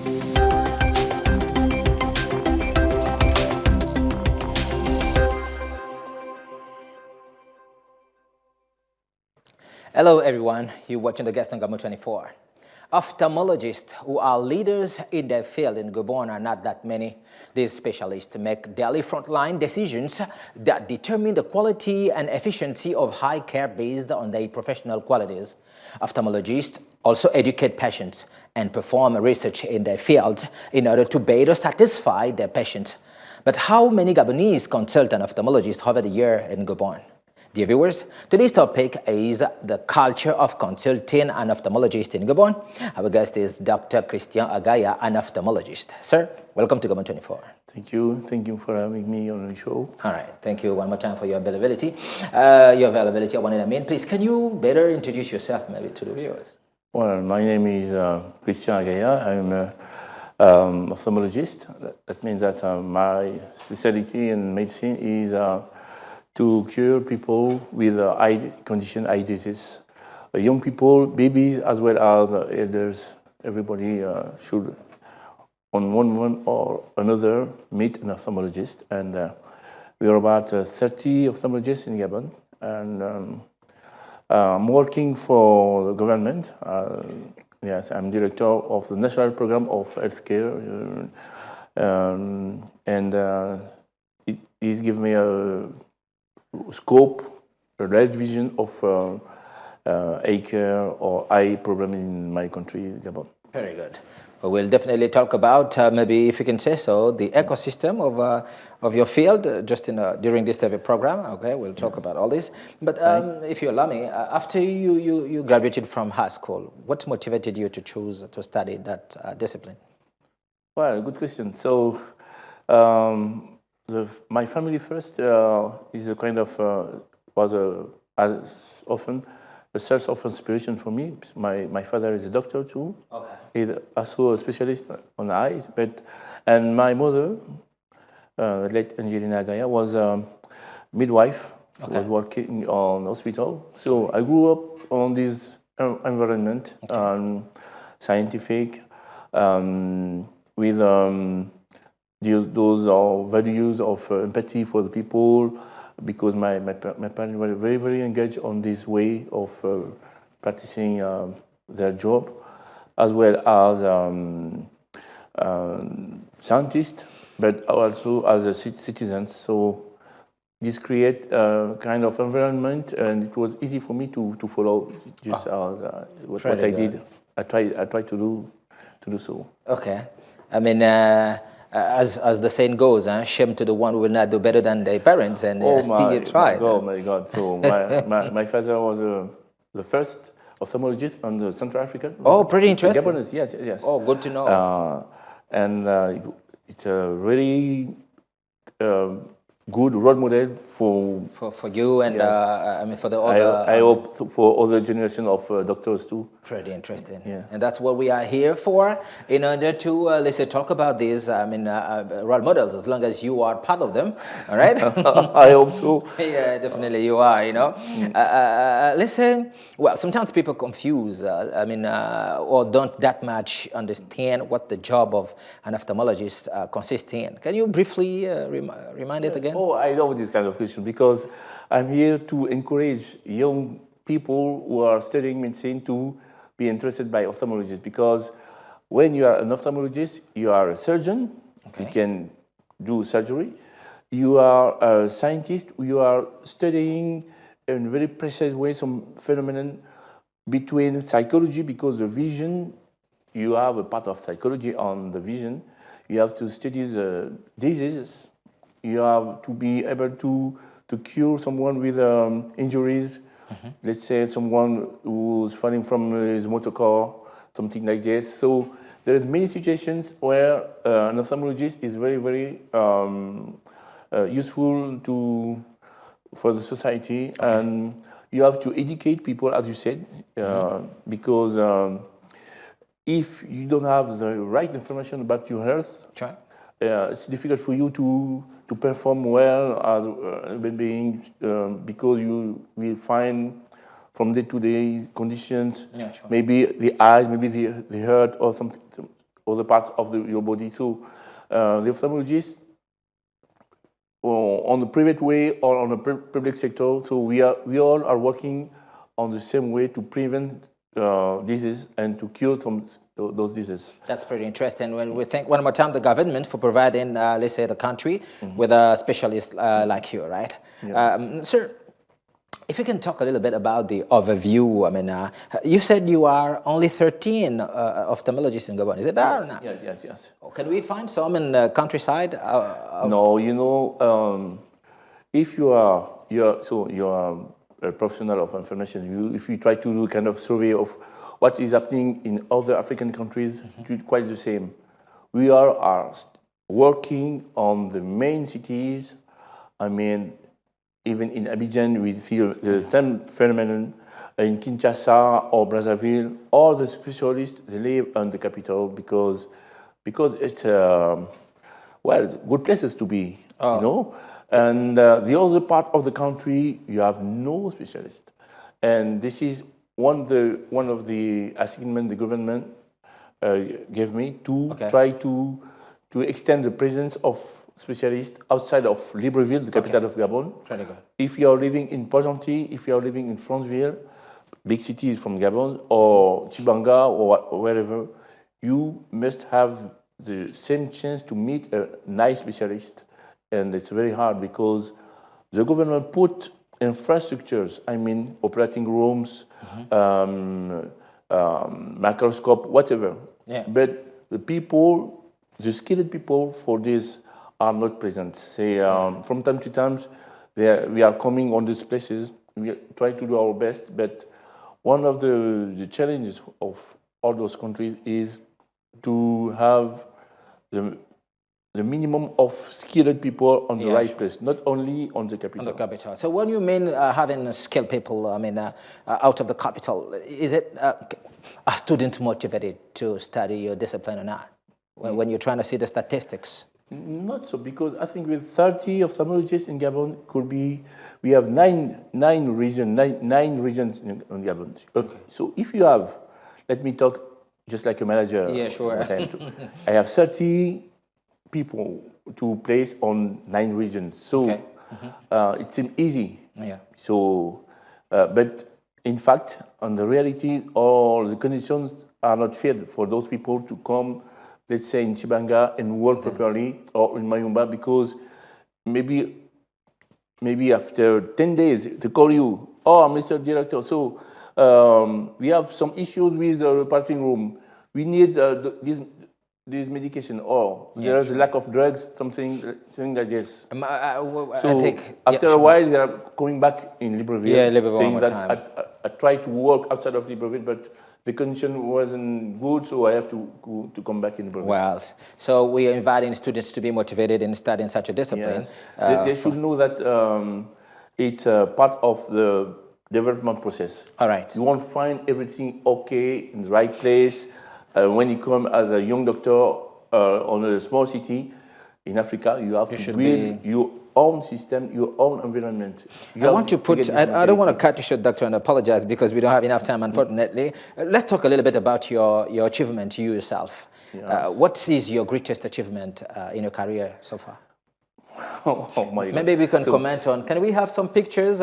Hello everyone, you're watching the Guest on Gabon 24. Ophthalmologists who are leaders in their field in Gabon are not that many. These specialists make daily frontline decisions that determine the quality and efficiency of high care based on their professional qualities. Ophthalmologists also educate patients and perform research in their field in order to better satisfy their patients. But how many Gabonese consult an ophthalmologist over the year in Gabon? Dear viewers, today's topic is the culture of consulting an ophthalmologist in Gabon. Our guest is Dr. Christian Agaya, an ophthalmologist. Sir, welcome to Gabon 24. Thank you. Thank you for having me on the show. All right. Thank you one more time for your availability. Please, can you better introduce yourself maybe to the viewers? Well, my name is Christian Agaya. I'm an ophthalmologist. That means that my specialty in medicine is to cure people with eye condition, eye disease. Young people, babies, as well as elders. Everybody should, on one moment or another, meet an ophthalmologist. And we are about 30 ophthalmologists in Gabon. And I'm working for the government. Yes, I'm director of the National Program of Healthcare. It gives me a scope, a right vision of eye care or eye problem in my country, Gabon. Very good. Well, we'll definitely talk about, maybe if you can say so, the ecosystem of your field just during this type of program. Okay, we'll talk about all this. But if you allow me, after you graduated from high school, what motivated you to choose to study that discipline? Well, good question. So, my family first is a kind of as often a source of inspiration for me. My father is a doctor too. Okay. He's also a specialist on eyes. And my mother, the late Angelina Agaya, was a midwife. Okay. Was working on hospital. So I grew up on this environment, okay. Scientific, with those values of empathy for the people, because my parents were very, very engaged on this way of practicing their job, as well as scientists, but also as citizens. So this create a kind of environment, and it was easy for me to follow just what I did. I tried to do so. Okay. I mean, as the saying goes, shame to the one who will not do better than their parents, and you tried. My God. So my father was the first ophthalmologist on the Central Africa. Oh, pretty interesting. Gabonese, yes. Oh, good to know. It's a really good role model for you and yes. For the other. I hope for other generation of doctors too. Pretty interesting. Yeah. And that's what we are here for, in order to let's say talk about these. Role models. As long as you are part of them, all right. I hope so. Yeah, definitely you are. You know. Listen. Well, sometimes people confuse. Or don't that much understand what the job of an ophthalmologist consists in. Can you briefly remind it again? Oh, I love this kind of question, because I'm here to encourage young people who are studying medicine to be interested by ophthalmologists, because when you are an ophthalmologist, you are a surgeon. Okay. You can do surgery. You are a scientist. You are studying in a very precise way some phenomenon between psychology, because the vision, you have a part of psychology on the vision. You have to study the diseases. You have to be able to cure someone with injuries. Mm-hmm. Let's say someone who's falling from his motor car, something like this. So there are many situations where an ophthalmologist is very, very useful for the society. Okay. And you have to educate people, as you said, because if you don't have the right information about your health, sure. It's difficult for you to perform well as a human being, because you will find from day-to-day conditions, yeah, sure. Maybe the eyes, maybe the heart, or something, other parts of your body. So the ophthalmologist, on the private way or on the public sector, so we all are working on the same way to prevent disease and to cure those diseases. That's pretty interesting. When we thank one more time the government for providing, let's say, the country with a specialist like you, right? Yes. Sir, if you can talk a little bit about the overview. I mean, you said you are only 13 ophthalmologists in Gabon. Is it that or not? Yes. Oh, can we find some in the countryside? No, if you are a professional of information, if you try to do kind of survey of what is happening in other African countries, it's quite the same. We are working on the main cities. I mean, even in Abidjan, we see the same phenomenon. In Kinshasa or Brazzaville, all the specialists, they live on the capital because it's good places to be, And the other part of the country, you have no specialist. And this is one of the assignments the government gave me to try to extend the presence of specialists outside of Libreville, the capital of Gabon. If you are living in Port-Gentil, if you are living in Franceville, big cities from Gabon, or Chibanga, or wherever, you must have the same chance to meet a nice specialist. And it's very hard because the government put infrastructures, I mean, operating rooms, microscope, whatever. Yeah. But the skilled people for this are not present. From time to time, we are coming on these places. We try to do our best, but one of the challenges of all those countries is to have the minimum of skilled people on the right place, not only on the capital. On the capital. So what do you mean having skilled people, I mean, out of the capital? Is it a student motivated to study your discipline or not? When you're trying to see the statistics? Not so, because I think with 30 ophthalmologists in Gabon, we have nine regions in Gabon. So if you have, let me talk just like a manager. Yeah, sure. I have 30 people to place on 9 regions. So it seems easy. Yeah. So, but in fact, on the reality, all the conditions are not fair for those people to come, let's say in Chibanga, and work properly, or in Mayumba, because maybe after 10 days they call you, oh, Mr. Director, so we have some issues with the reporting room. We need this medication, or there's a lack of drugs, something like this. So after a while, they are coming back in Libreville, saying that I tried to work outside of Libreville, but the condition wasn't good, so I have to come back in Libreville. Well, so we are inviting students to be motivated in studying such a discipline. Yes. They should know that it's a part of the development process. All right. You won't find everything okay in the right place. When you come as a young doctor on a small city in Africa, you have to build your own system, your own environment. I don't want to cut you short, doctor, and apologize because we don't have enough time, unfortunately. Let's talk a little bit about your achievement, you yourself. Yes. What is your greatest achievement in your career so far? Oh my God. Maybe we can comment on. Can we have some pictures?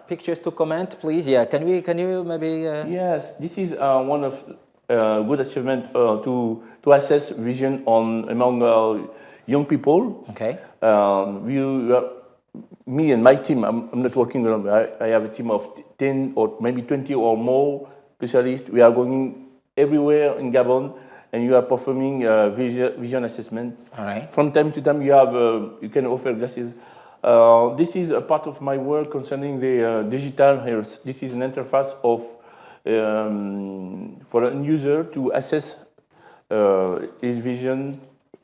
Pictures to comment, please. Yeah. Can you maybe? Yes. This is one of good achievement to assess vision among young people. Okay. Me and my team, I'm not working alone. I have a team of 10 or maybe 20 or more specialists. We are going everywhere in Gabon, and you are performing vision assessment. All right. From time to time, you can offer glasses. This is a part of my work concerning the digital health. This is an interface for an user to assess his vision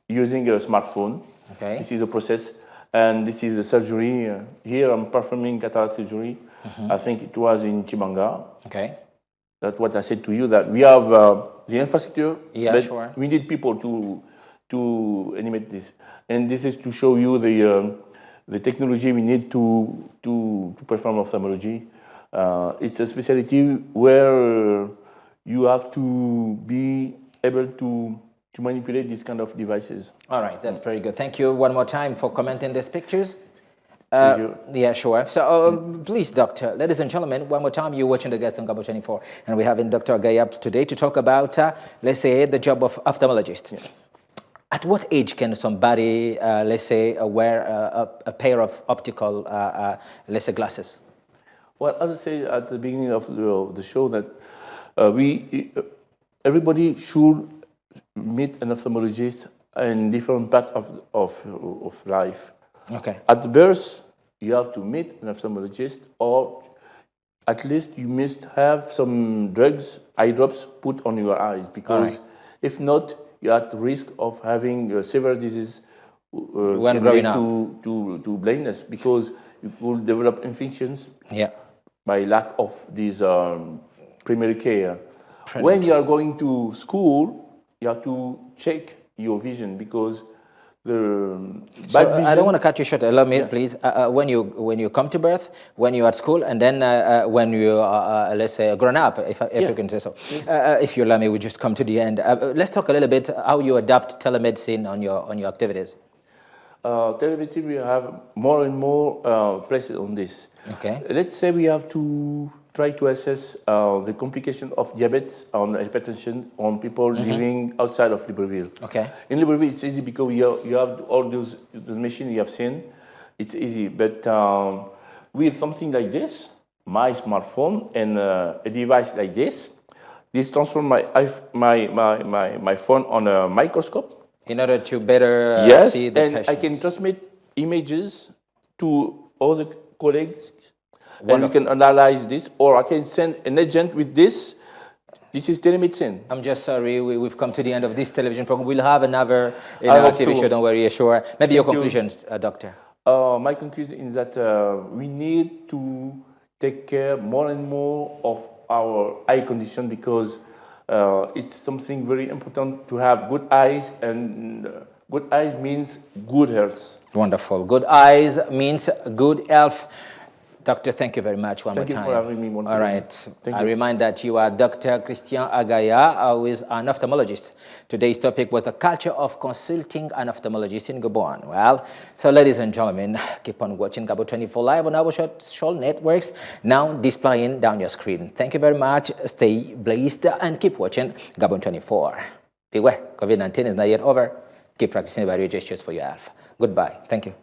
using a smartphone. Okay. This is a process, and this is a surgery. Here I'm performing cataract surgery. I think it was in Chibanga. Okay. That's what I said to you, that we have the infrastructure, but sure. we need people to animate this. And this is to show you the technology we need to perform ophthalmology. It's a specialty where you have to be able to to manipulate these kind of devices. All right, that's very good. Thank you one more time for commenting these pictures. Yeah, sure. So, please, Doctor, ladies and gentlemen, one more time, you're watching the guest on Gabo 24, and we're having Dr. Agaya today to talk about, let's say, the job of ophthalmologist. Yes. At what age can somebody, let's say, wear a pair of optical, let's say, glasses? Well, as I said at the beginning of the show, that everybody should meet an ophthalmologist in different parts of life. Okay. At birth, you have to meet an ophthalmologist, or at least you must have some drugs, eye drops, put on your eyes, because if not, you're at risk of having severe disease When growing up. to blindness, because you will develop infections by lack of this primary care. When you are going to school, you have to check your vision, because bad vision. I don't want to cut you short. Allow me, please. When you come to birth, when you're at school, and then when you let's say grown up, if you can say so. Yes. If you allow me, we just come to the end. Let's talk a little bit how you adapt telemedicine on your activities. Telemedicine, we have more and more pressure on this. Okay. Let's say we have to try to assess the complication of diabetes and hypertension on people living outside of Libreville. Okay. In Libreville, it's easy because you have all those the machines you have seen. It's easy, but with something like this, my smartphone and a device like this transform my phone on a microscope. In order to better see the patient. I can transmit images to other colleagues, and we can analyze this, or I can send an agent with this. This is telemedicine. I'm just sorry, we've come to the end of this television program. We'll have another TV show, don't worry, sure. Maybe your conclusions, Doctor. My conclusion is that we need to take care more and more of our eye condition, because it's something very important to have good eyes, and good eyes means good health. Wonderful. Good eyes means good health. Doctor, thank you very much one more time. Thank you for having me once again. All right. I remind that you are Dr. Christian Agaya, who is an ophthalmologist. Today's topic was the culture of consulting an ophthalmologist in Gabon. Well, so ladies and gentlemen, keep on watching Gabo 24 live on our social networks, now displaying down your screen. Thank you very much. Stay blessed and keep watching Gabo 24. Beware, COVID-19 is not yet over. Keep practicing various gestures for your health. Goodbye. Thank you.